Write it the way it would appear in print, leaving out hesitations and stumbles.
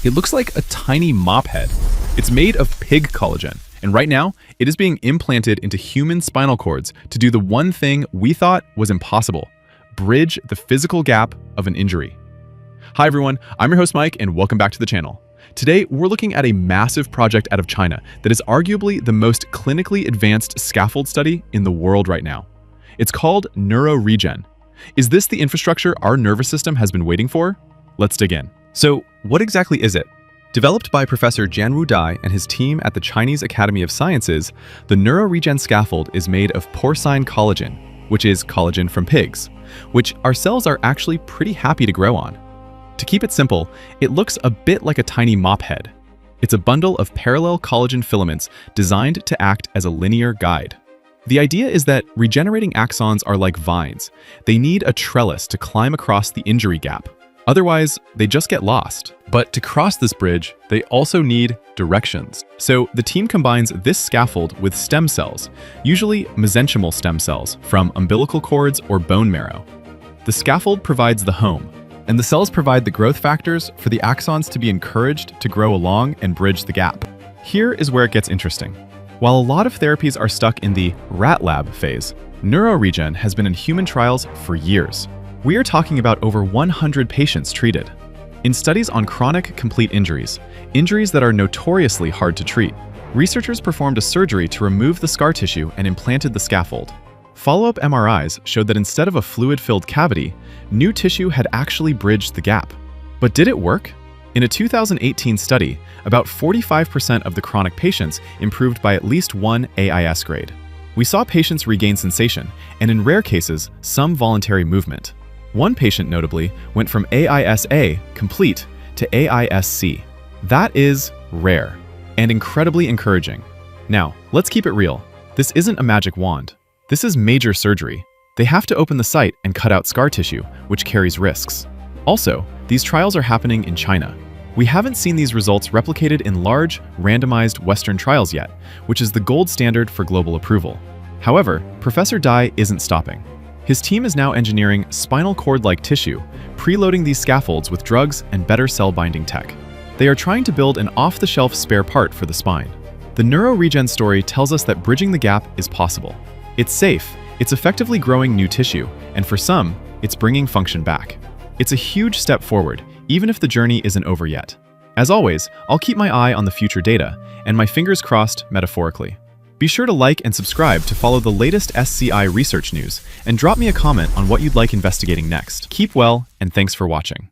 It looks like a tiny mop head. It's made of pig collagen, and right now, it is being implanted into human spinal cords to do the one thing we thought was impossible: bridge the physical gap of an injury. Hi everyone, I'm your host Mike, and welcome back to the channel. Today, we're looking at a massive project out of China that is arguably the most clinically advanced scaffold study in the world right now. It's called NeuroRegen. Is this the infrastructure our nervous system has been waiting for? Let's dig in. So, what exactly is it? Developed by Professor Jianwu Dai and his team at the Chinese Academy of Sciences, the NeuroRegen scaffold is made of porcine collagen, which is collagen from pigs, which our cells are actually pretty happy to grow on. To keep it simple, it looks a bit like a tiny mop head. It's a bundle of parallel collagen filaments designed to act as a linear guide. The idea is that regenerating axons are like vines. They need a trellis to climb across the injury gap. Otherwise, they just get lost. But to cross this bridge, they also need directions. So the team combines this scaffold with stem cells, usually mesenchymal stem cells from umbilical cords or bone marrow. The scaffold provides the home, and the cells provide the growth factors for the axons to be encouraged to grow along and bridge the gap. Here is where it gets interesting. While a lot of therapies are stuck in the rat lab phase, NeuroRegen has been in human trials for years. We are talking about over 100 patients treated. In studies on chronic complete injuries, injuries that are notoriously hard to treat, researchers performed a surgery to remove the scar tissue and implanted the scaffold. Follow-up MRIs showed that instead of a fluid-filled cavity, new tissue had actually bridged the gap. But did it work? In a 2018 study, about 45% of the chronic patients improved by at least one AIS grade. We saw patients regain sensation, and in rare cases, some voluntary movement. One patient notably went from AIS A, complete, to AIS C. That is rare and incredibly encouraging. Now, let's keep it real. This isn't a magic wand. This is major surgery. They have to open the site and cut out scar tissue, which carries risks. Also, these trials are happening in China. We haven't seen these results replicated in large, randomized Western trials yet, which is the gold standard for global approval. However, Professor Dai isn't stopping. His team is now engineering spinal cord-like tissue, preloading these scaffolds with drugs and better cell-binding tech. They are trying to build an off-the-shelf spare part for the spine. The NeuroRegen story tells us that bridging the gap is possible. It's safe, it's effectively growing new tissue, and for some, it's bringing function back. It's a huge step forward, even if the journey isn't over yet. As always, I'll keep my eye on the future data, and my fingers crossed metaphorically. Be sure to like and subscribe to follow the latest SCI research news, and drop me a comment on what you'd like investigating next. Keep well, and thanks for watching.